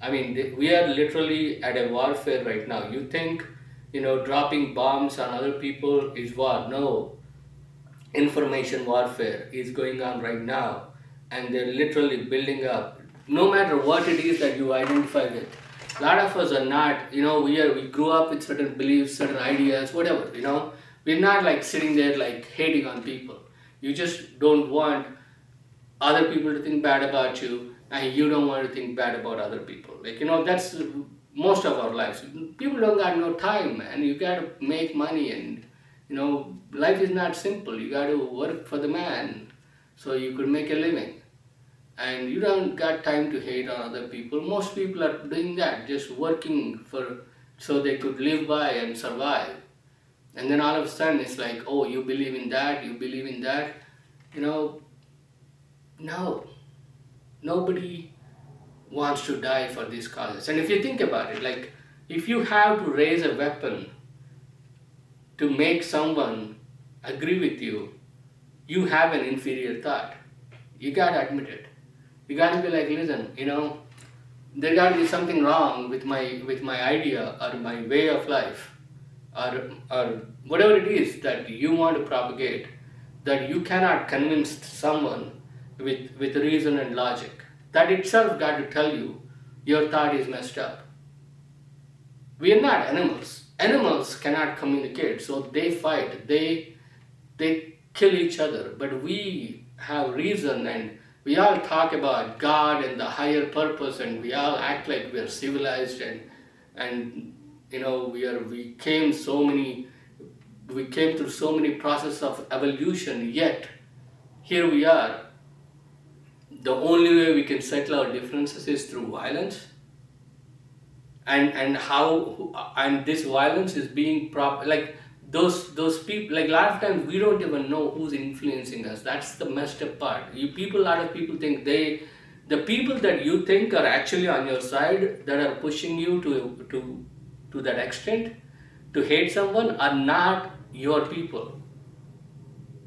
I mean, we are literally at a warfare right now. You think, dropping bombs on other people is war. No, information warfare is going on right now, and they're literally building up. No matter what it is that you identify with, a lot of us are not. We grew up with certain beliefs, certain ideas, whatever. We're not like sitting there like hating on people. You just don't want other people to think bad about you, and you don't want to think bad about other people. That's most of our lives. People don't got no time, and you got to make money, and life is not simple. You got to work for the man so you could make a living, and you don't got time to hate on other people. Most people are doing that, just working for so they could live by and survive. And then all of a sudden it's like, oh, you believe in that, you believe in that. you know no, nobody wants to die for these causes. And if you think about it, like, if you have to raise a weapon to make someone agree with you, you have an inferior thought. You gotta admit it. You gotta be like, listen, there gotta be something wrong with my idea or my way of life, or whatever it is that you want to propagate, that you cannot convince someone with reason and logic. That itself got to tell you your thought is messed up. We are not animals. Animals cannot communicate, so they fight. They kill each other. But we have reason, and we all talk about God and the higher purpose, and we all act like we are civilized, and we came through so many processes of evolution. Yet here we are. The only way we can settle our differences is through violence, and this violence is being like those people. Like, a lot of times we don't even know who's influencing us. That's the messed up part. A lot of people think the people that you think are actually on your side, that are pushing you to that extent to hate someone, are not your people,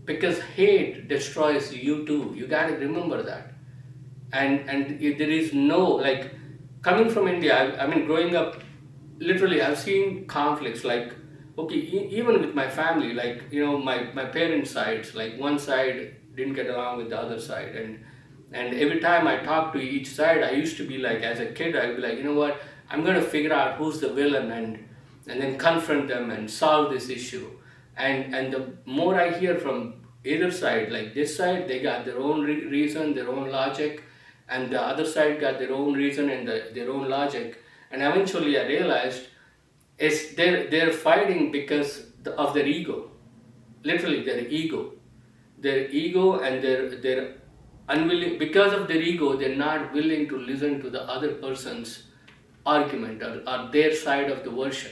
because hate destroys you too. You got to remember that. And there is no, like, coming from India, I mean, growing up, literally I've seen conflicts, like, okay, even with my family, like, my parents' sides, like, one side didn't get along with the other side, and every time I talk to each side, I used to be like, as a kid, I'd be like, you know what, I'm going to figure out who's the villain, and then confront them and solve this issue. And the more I hear from either side, like this side, they got their own reason, their own logic, and the other side got their own reason and their own logic. And eventually I realized they're fighting because of their ego. Literally their ego, and their unwilling. Because of their ego, they're not willing to listen to the other person's argument, or their side of the version.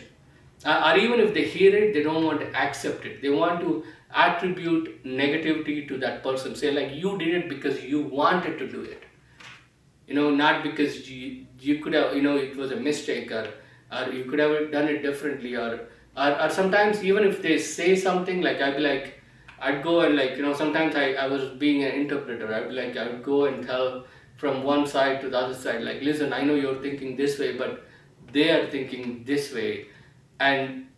Or even if they hear it, they don't want to accept it. They want to attribute negativity to that person. Say, like, you did it because you wanted to do it. Not because you could have, it was a mistake, or you could have done it differently, or sometimes, even if they say something, like, I'd go and, like, sometimes I was being an interpreter. I would go and tell from one side to the other side, like, listen, I know you're thinking this way, but they are thinking this way. And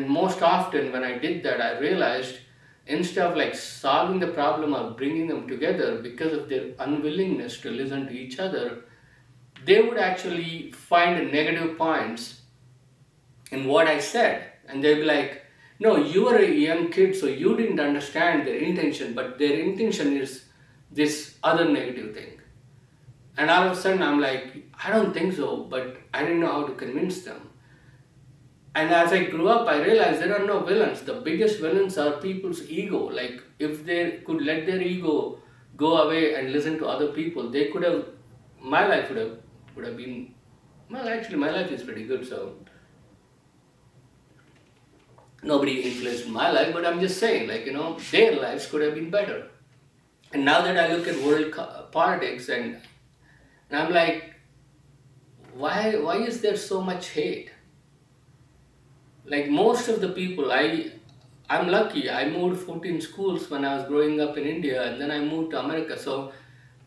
most often when I did that, I realized, instead of, like, solving the problem or bringing them together, because of their unwillingness to listen to each other, they would actually find negative points in what I said. And they'd be like, no, you were a young kid, so you didn't understand their intention, but their intention is this other negative thing. And all of a sudden I'm like, I don't think so, but I didn't know how to convince them. And as I grew up, I realized there are no villains. The biggest villains are people's ego. Like, if they could let their ego go away and listen to other people, they could have. My life would have been. Well, actually, my life is pretty good, so nobody influenced my life. But I'm just saying, like, their lives could have been better. And now that I look at world politics, and I'm like, why is there so much hate? Like, most of the people, I'm lucky. I moved 14 schools when I was growing up in India, and then I moved to America. So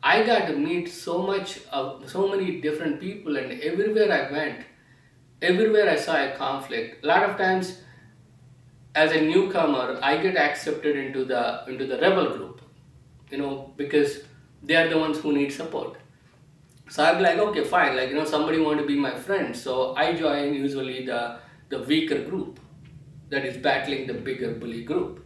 I got to meet so much of so many different people, and everywhere I went, everywhere I saw a conflict. A lot of times, as a newcomer, I get accepted into the rebel group, because they are the ones who need support. So I'm like, okay, fine, like somebody want to be my friend, so I join usually the weaker group that is battling the bigger bully group.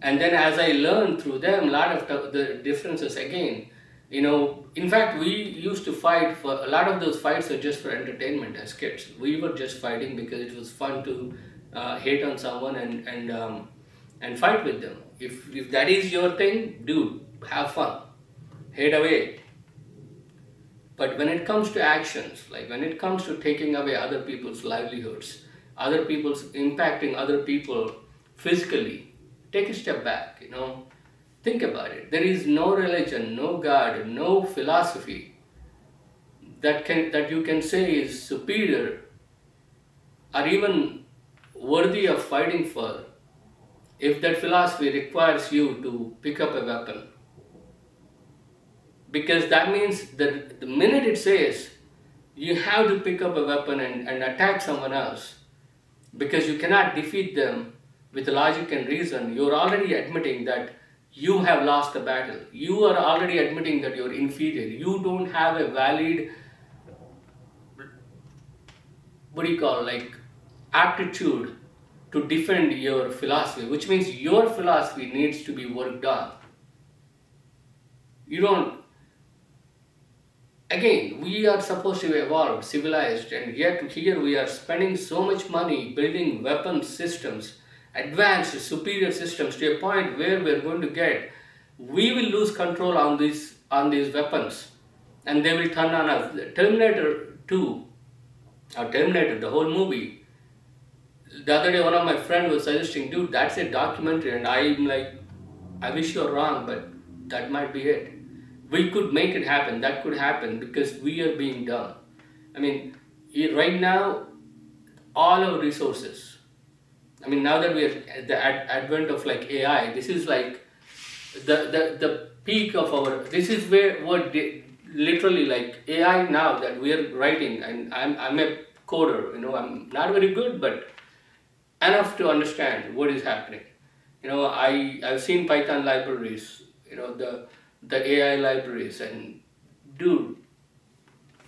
And then as I learned through them, a lot of the differences again, in fact, we used to fight for a lot of those fights are just for entertainment as kids. We were just fighting because it was fun to hate on someone and fight with them. If that is your thing, dude, have fun, hate away. But when it comes to actions, like when it comes to taking away other people's livelihoods, other people's impacting other people physically, take a step back, think about it. There is no religion, no God, no philosophy that you can say is superior or even worthy of fighting for if that philosophy requires you to pick up a weapon. Because that means that the minute it says you have to pick up a weapon and attack someone else because you cannot defeat them with logic and reason, you're already admitting that you have lost the battle. You are already admitting that you're inferior. You don't have a valid, what do you call, like, aptitude to defend your philosophy, which means your philosophy needs to be worked on. You don't Again, we are supposed to evolve, civilized, and yet here we are spending so much money building weapon systems, advanced, superior systems to a point where we are going to get, we will lose control on these weapons, and they will turn on us. Terminator 2 or Terminator, the whole movie. The other day, one of my friends was suggesting, dude, that's a documentary, and I'm like, I wish you're wrong, but that might be it. We could make it happen. That could happen because we are being dumb. I mean, right now, all our resources. I mean, now that we are at the advent of like AI, this is like the peak of our. This is where literally like AI now that we are writing, and I'm a coder. I'm not very good, but enough to understand what is happening. I've seen Python libraries, the AI libraries, and dude,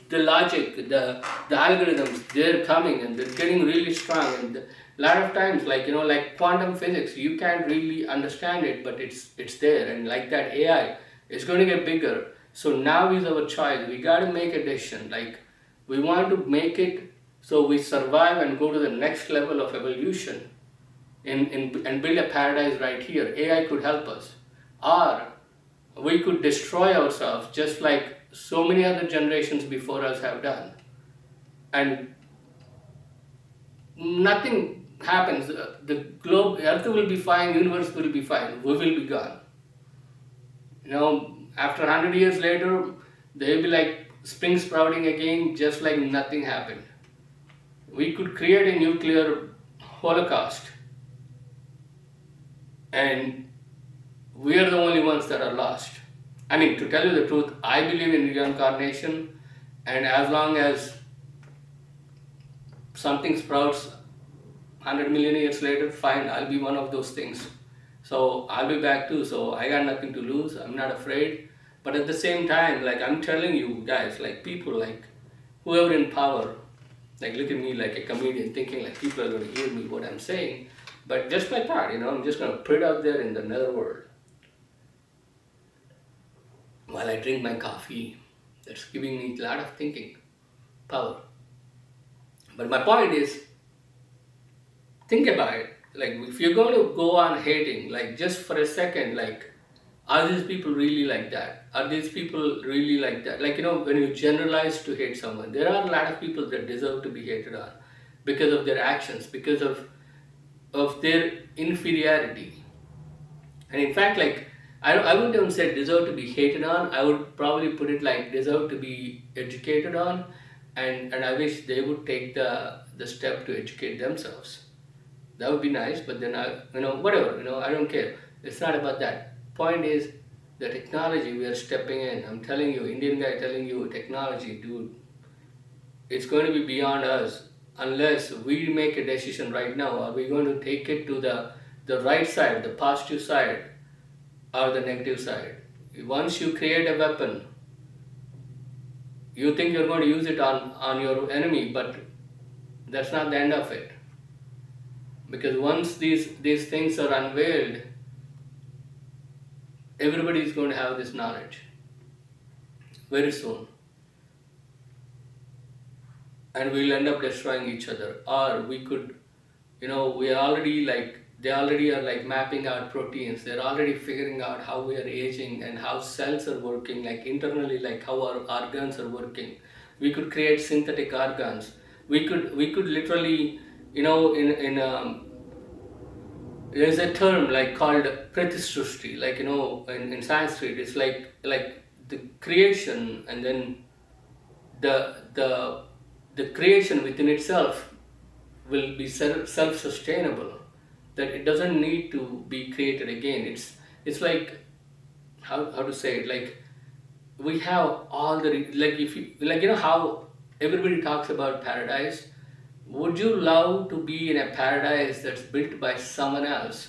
the logic, the algorithms, they're coming and they're getting really strong. And a lot of times, like quantum physics, you can't really understand it, but it's there. And like that AI is going to get bigger. So now is our choice. We got to make a decision. Like we want to make it so we survive and go to the next level of evolution and build a paradise right here. AI could help us. Or we could destroy ourselves just like so many other generations before us have done. And nothing happens. The globe, Earth will be fine, universe will be fine, we will be gone. After 100 years later, they'll be like spring sprouting again, just like nothing happened. We could create a nuclear holocaust, and we are the only ones that are lost. I mean, to tell you the truth, I believe in reincarnation, and as long as something sprouts 100 million years later, fine, I'll be one of those things. So I'll be back too, so I got nothing to lose, I'm not afraid. But at the same time, like I'm telling you guys, like people, like whoever in power, like look at me like a comedian thinking like people are going to hear me what I'm saying. But just my thought, I'm just going to put it out there in the netherworld while I drink my coffee. That's giving me a lot of thinking power. But my point is, think about it. Like, if you're going to go on hating, like, just for a second, like, are these people really like that? Are these people really like that? Like, when you generalize to hate someone, there are a lot of people that deserve to be hated on because of their actions, because of their inferiority. And in fact, like, I wouldn't even say deserve to be hated on. I would probably put it like deserve to be educated on, and I wish they would take the step to educate themselves. That would be nice, but then whatever, I don't care. It's not about that. Point is, The technology we are stepping in, I'm telling you, Indian guy telling you, technology, dude, it's going to be beyond us unless we make a decision right now. Are we going to take it to the right side, the positive side, or the negative side? Once you create a weapon, you think you're going to use it on your enemy, but that's not the end of it. Because once these things are unveiled, everybody is going to have this knowledge very soon, and we'll end up destroying each other. Or we could, we already like they already are like mapping out proteins. They're already figuring out how we are aging and how cells are working, like internally, like how our organs are working. We could create synthetic organs. We could literally, there's a term like called pratistrushti, like in Sanskrit, it's like the creation, and then the the the creation within itself will be self-sustainable, that it doesn't need to be created again. It's like, how to say it, like we have all the like, if you like, how everybody talks about paradise. Would you love to be in a paradise that's built by someone else,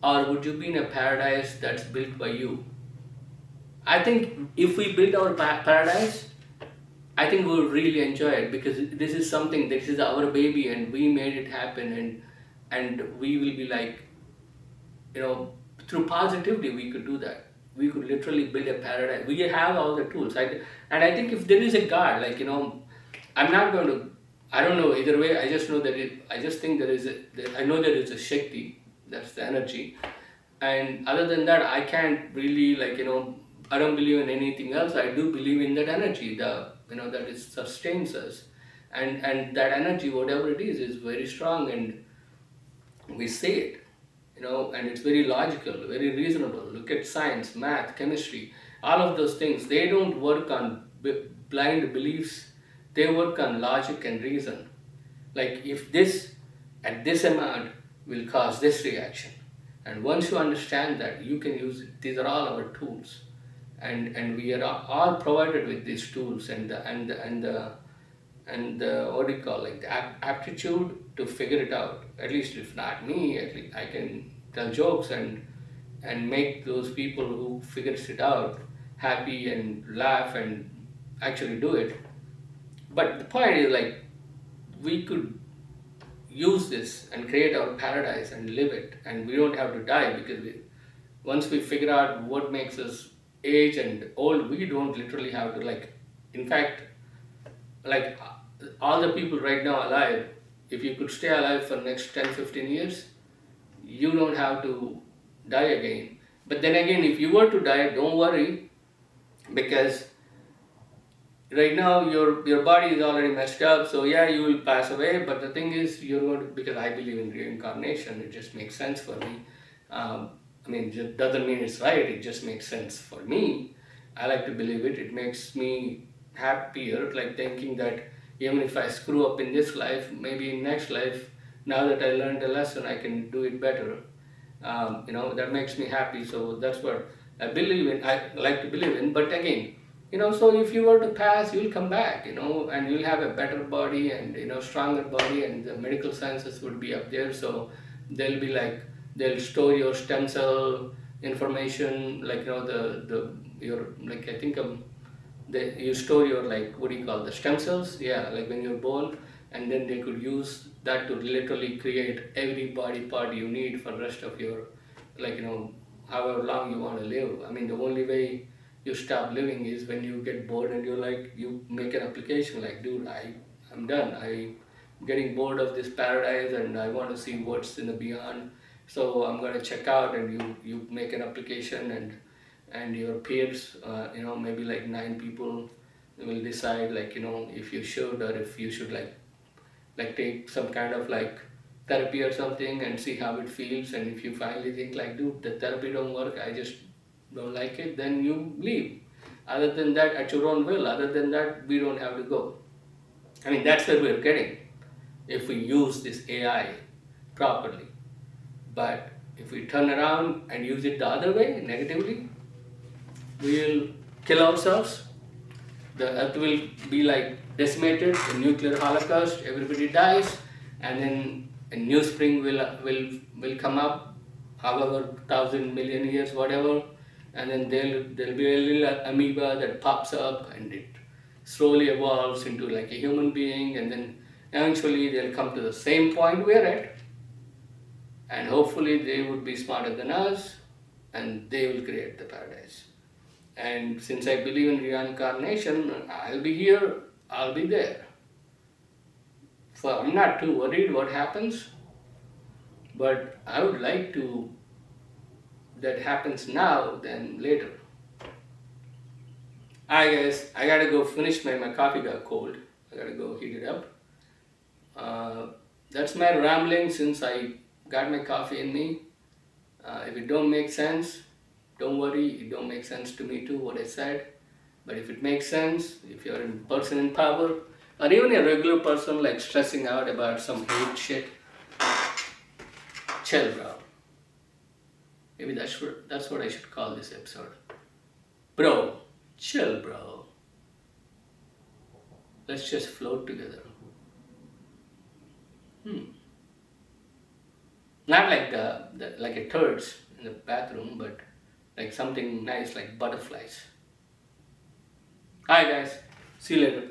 or would you be in a paradise that's built by you? I think if we build our paradise, I think we'll really enjoy it, because this is our baby and we made it happen, and we will be like, through positivity we could do that. We could literally build a paradise. We have all the tools. And I think if there is a God, like, I'm not going to, I don't know either way. I just know that I just think I know there is a Shakti, that's the energy. And other than that, I can't really, like, I don't believe in anything else. I do believe in that energy, that it sustains us. And that energy, whatever it is very strong, and we see it, and it's very logical, very reasonable. Look at science, math, chemistry, all of those things. They don't work on blind beliefs, they work on logic and reason. Like, if this at this amount will cause this reaction, and once you understand that, you can use it. These are all our tools, and we are all provided with these tools, and the what do you call, like the aptitude to figure it out. At least if not me, at least I can tell jokes and make those people who figures it out happy and laugh and actually do it. But the point is, like, we could use this and create our paradise and live it, and we don't have to die, because once we figure out what makes us age and old, we don't literally have to, like, in fact, like, all the people right now alive, if you could stay alive for next 10-15 years, you don't have to die again. But then again, if you were to die, don't worry, because right now your body is already messed up. So yeah, you will pass away, but the thing is, you're going to, because I believe in reincarnation, it just makes sense for me. I mean, it doesn't mean it's right, it just makes sense for me. I like to believe it. It makes me happier, like thinking that even if I screw up in this life, maybe in next life, now that I learned a lesson, I can do it better. That makes me happy. So that's what I believe in. I like to believe in. But again, so if you were to pass, you'll come back, and you'll have a better body, and stronger body, and the medical sciences would be up there. So they'll be like, they'll store your stem cell information, like, the your, like, I think, you store your, like, what do you call, the stem cells, yeah, like when you're born, and then they could use that to literally create every body part you need for the rest of your, like, however long you want to live. I mean, the only way you stop living is when you get bored and you're like, you make an application like, dude, I'm done. I'm getting bored of this paradise and I want to see what's in the beyond. So I'm going to check out, and you make an application, and your peers, maybe like 9 people will decide, like, if you should, or if you should, like take some kind of like therapy or something and see how it feels. And if you finally think like, dude, the therapy don't work, I just don't like it, then you leave. Other than that, at your own will. Other than that, we don't have to go. I mean, that's where we're getting, if we use this AI properly. But if we turn around and use it the other way, negatively, we'll kill ourselves. The earth will be like decimated, a nuclear holocaust, everybody dies, and then a new spring will come up, however thousand million years, whatever, and then there'll be a little amoeba that pops up and it slowly evolves into like a human being, and then eventually they'll come to the same point we're at, and hopefully they would be smarter than us, and they will create the paradise. And since I believe in reincarnation, I'll be here, I'll be there. So I'm not too worried what happens, but I would like to that happens now than later. I guess I gotta go finish my coffee got cold. I gotta go heat it up. Uh, that's my rambling since I got my coffee in me. If it don't make sense, don't worry, it don't make sense to me too what I said. But if it makes sense, if you're a person in power, or even a regular person like stressing out about some hate shit, chill, bro. Maybe that's what I should call this episode. Bro, chill, bro. Let's just float together. Not like like a turds in the bathroom, but like something nice like butterflies. Hi guys, see you later.